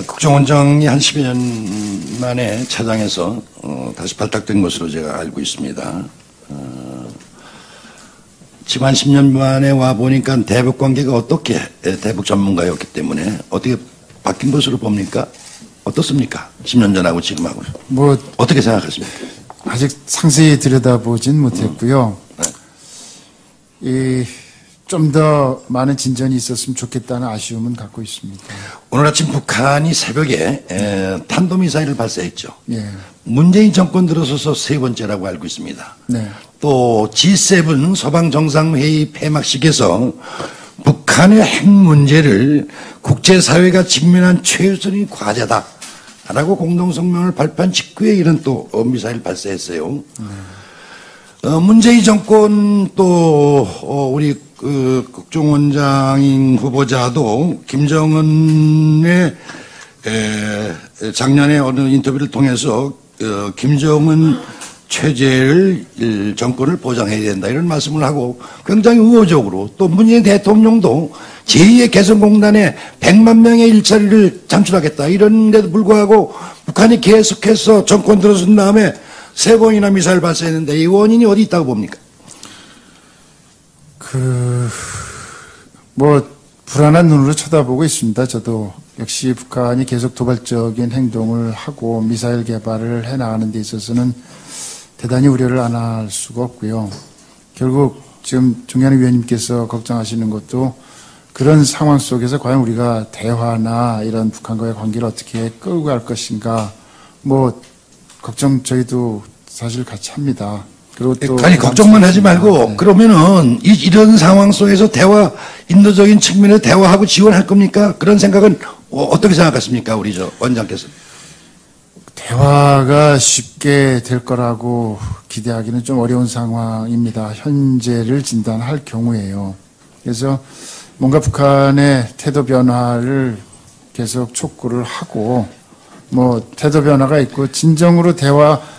국정원장이 한 10여 년 만에 차장에서 다시 발탁된 것으로 제가 알고 있습니다. 지금 한 10년 만에 와 보니까 대북 관계가 어떻게, 대북 전문가였기 때문에 어떻게 바뀐 것으로 봅니까? 어떻습니까? 10년 전하고 지금하고. 어떻게 생각하십니까? 아직 상세히 들여다보진 못했고요. 좀 더 많은 진전이 있었으면 좋겠다는 아쉬움은 갖고 있습니다. 오늘 아침 북한이 새벽에 탄도미사일을 발사했죠. 예. 문재인 정권 들어서서 세 번째라고 알고 있습니다. 네. 또 G7 서방정상회의 폐막식에서 북한의 핵 문제를 국제사회가 직면한 최우선의 과제다라고 공동성명을 발표한 직후에 이런 또 미사일 발사했어요. 문재인 정권 또 우리 국정원장인 후보자도 김정은의 작년에 어느 인터뷰를 통해서 김정은 체제를 정권을 보장해야 된다 이런 말씀을 하고 굉장히 우호적으로 또 문재인 대통령도 제2의 개성공단에 100만 명의 일자리를 창출하겠다 이런 데도 불구하고 북한이 계속해서 정권 들어선 다음에 세 번이나 미사일 발사했는데 이 원인이 어디 있다고 봅니까? 불안한 눈으로 쳐다보고 있습니다. 저도 역시 북한이 계속 도발적인 행동을 하고 미사일 개발을 해나가는 데 있어서는 대단히 우려를 안 할 수가 없고요. 결국 지금 정연희 위원님께서 걱정하시는 것도 그런 상황 속에서 과연 우리가 대화나 이런 북한과의 관계를 어떻게 끌고 갈 것인가 걱정 저희도 사실 같이 합니다. 그리고 또 아니 걱정만 하지 말고 그러면은 이런 상황 속에서 대화 인도적인 측면에서 대화하고 지원할 겁니까? 그런 생각은 어떻게 생각하십니까? 우리 원장께서. 대화가 쉽게 될 거라고 기대하기는 좀 어려운 상황입니다. 현재를 진단할 경우에요. 그래서 뭔가 북한의 태도 변화를 계속 촉구를 하고 태도 변화가 있고 진정으로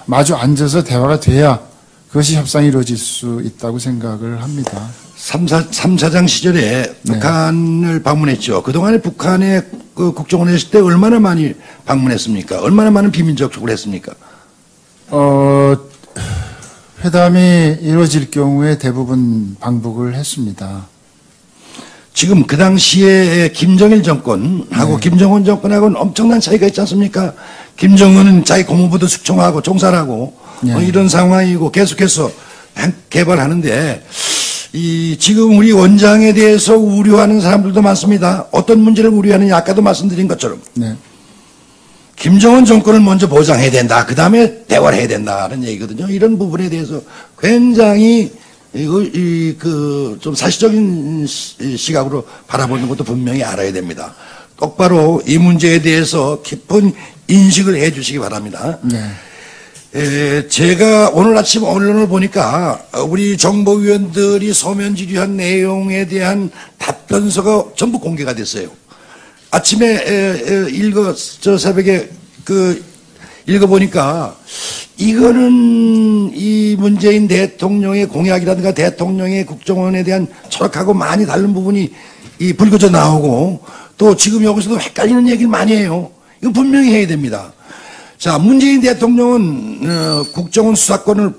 마주 앉아서 대화가 돼야 그것이 협상이 이루어질 수 있다고 생각을 합니다. 3사장 시절에 북한을 방문했죠. 그동안에 북한에 국정원에 있을 때 얼마나 많이 방문했습니까? 얼마나 많은 비밀 접촉을 했습니까? 회담이 이루어질 경우에 대부분 방북을 했습니다. 지금 그 당시에 김정일 정권하고 김정은 정권하고는 엄청난 차이가 있지 않습니까? 김정은은 자기 고문부도 숙청하고 종살하고 이런 상황이고 계속해서 개발하는데 지금 우리 원장에 대해서 우려하는 사람들도 많습니다. 어떤 문제를 우려하느냐 아까도 말씀드린 것처럼 김정은 정권을 먼저 보장해야 된다. 그 다음에 대화를 해야 된다는 얘기거든요. 이런 부분에 대해서 굉장히 좀 사실적인 시각으로 바라보는 것도 분명히 알아야 됩니다. 똑바로 이 문제에 대해서 깊은 인식을 해 주시기 바랍니다. 제가 오늘 아침 언론을 보니까 우리 정보위원들이 서면 질의한 내용에 대한 답변서가 전부 공개가 됐어요. 아침에 새벽에 읽어보니까 이거는 이 문재인 대통령의 공약이라든가 대통령의 국정원에 대한 철학하고 많이 다른 부분이 불거져 나오고 또 지금 여기서도 헷갈리는 얘기를 많이 해요. 이거 분명히 해야 됩니다. 자, 문재인 대통령은 국정원 수사권을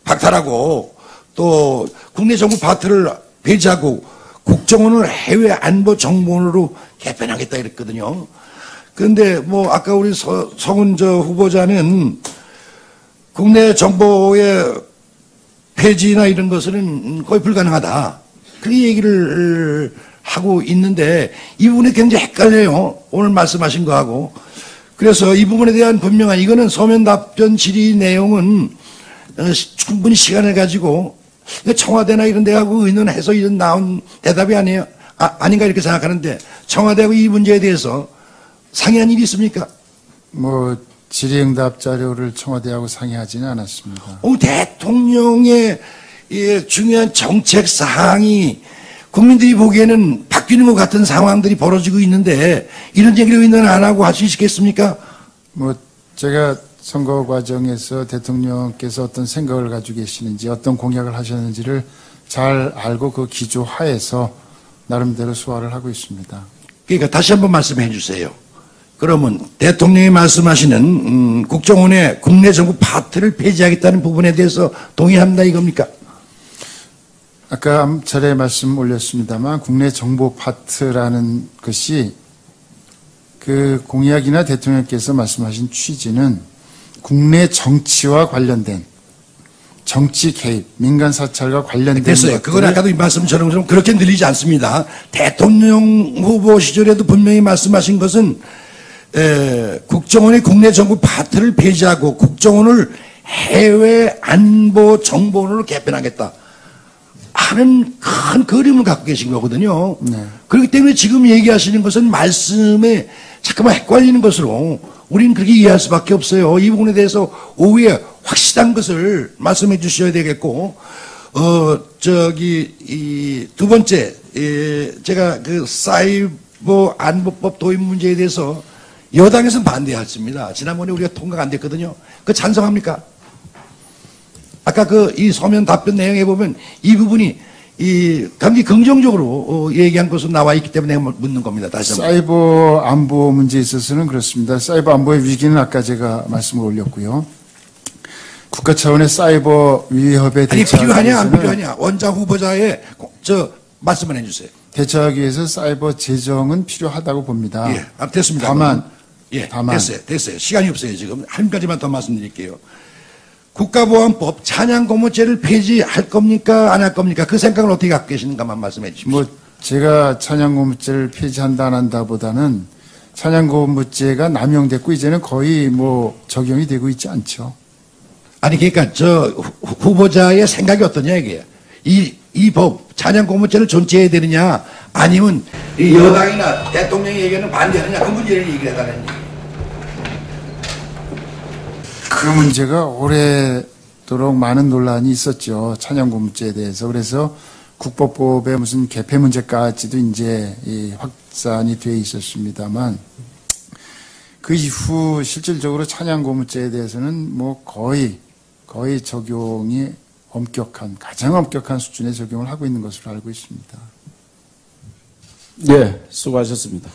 박탈하고 또 국내 정부 파트를 배제하고 국정원을 해외 안보 정보원으로 개편하겠다 이랬거든요. 그런데 아까 우리 성은 후보자는 국내 정보의 폐지나 이런 것은 거의 불가능하다. 그 얘기를 하고 있는데 이 부분에 굉장히 헷갈려요. 오늘 말씀하신 거하고. 그래서 이 부분에 대한 분명한 이거는 서면 답변 질의 내용은 충분히 시간을 가지고 청와대나 이런 데하고 의논해서 이런 나온 대답이 아니에요. 아닌가 이렇게 생각하는데 청와대하고 이 문제에 대해서 상의한 일이 있습니까? 질의응답 자료를 청와대하고 상의하지는 않았습니다. 대통령의 중요한 정책 사항이 국민들이 보기에는 바뀌는 것 같은 상황들이 벌어지고 있는데 이런 얘기를 의논 안 하고 할 수 있겠습니까? 제가 선거 과정에서 대통령께서 어떤 생각을 가지고 계시는지 어떤 공약을 하셨는지를 잘 알고 그 기조 하에서 나름대로 소화를 하고 있습니다. 그러니까 다시 한번 말씀해 주세요. 그러면 대통령이 말씀하시는 국정원의 국내 정부 파트를 폐지하겠다는 부분에 대해서 동의합니다 이겁니까? 아까 암차례 말씀 올렸습니다만 국내 정보 파트라는 것이 그 공약이나 대통령께서 말씀하신 취지는 국내 정치와 관련된 정치 개입, 민간 사찰과 관련된 됐어요. 그건 아까도 말씀처럼 그렇게 들리지 않습니다. 대통령 후보 시절에도 분명히 말씀하신 것은 국정원의 국내 정부 파트를 폐지하고 국정원을 해외 안보 정보원으로 개편하겠다 하는 큰 그림을 갖고 계신 거거든요. 네. 그렇기 때문에 지금 얘기하시는 것은 말씀에 잠깐만 헷갈리는 것으로 우리는 그렇게 이해할 수밖에 없어요. 이 부분에 대해서 오후에 확실한 것을 말씀해 주셔야 되겠고, 이 두 번째, 제가 그 사이버 안보법 도입 문제에 대해서 여당에서는 반대했습니다. 지난번에 우리가 통과가 안 됐거든요. 그 찬성합니까? 아까 이 서면 답변 내용에 보면 이 부분이 굉장히 긍정적으로 얘기한 것으로 나와 있기 때문에 내가 묻는 겁니다. 다시 한번. 사이버 안보 문제에 있어서는 그렇습니다. 사이버 안보의 위기는 아까 제가 말씀을 올렸고요. 국가 차원의 사이버 위협에 아니 대처하기 필요하냐 안 위해서는 필요하냐 원장 후보자의 말씀을 해주세요. 대처하기 위해서 사이버 재정은 필요하다고 봅니다. 예, 됐습니다. 다만 다만 됐어요. 시간이 없어요. 지금 한 가지만 더 말씀드릴게요. 국가보안법 찬양고무죄를 폐지할 겁니까 안 할 겁니까? 그 생각을 어떻게 갖고 계시는가만 말씀해 주십시오. 제가 찬양고무죄를 폐지한다 안 한다보다는 찬양고무죄가 남용됐고 이제는 거의 적용이 되고 있지 않죠. 아니 그러니까 후보자의 생각이 어떠냐 이게 이 법 찬양고무죄를 존재해야 되느냐 아니면 이 여당이나 대통령의 의견은 반대하느냐 그 문제를 얘기를 해달라는 얘기. 그 문제가 오래도록 많은 논란이 있었죠. 찬양고무죄에 대해서. 그래서 국법법의 무슨 개폐 문제까지도 이제 확산이 돼 있었습니다만 그 이후 실질적으로 찬양고무죄에 대해서는 거의 적용이 가장 엄격한 수준의 적용을 하고 있는 것으로 알고 있습니다. 네, 수고하셨습니다.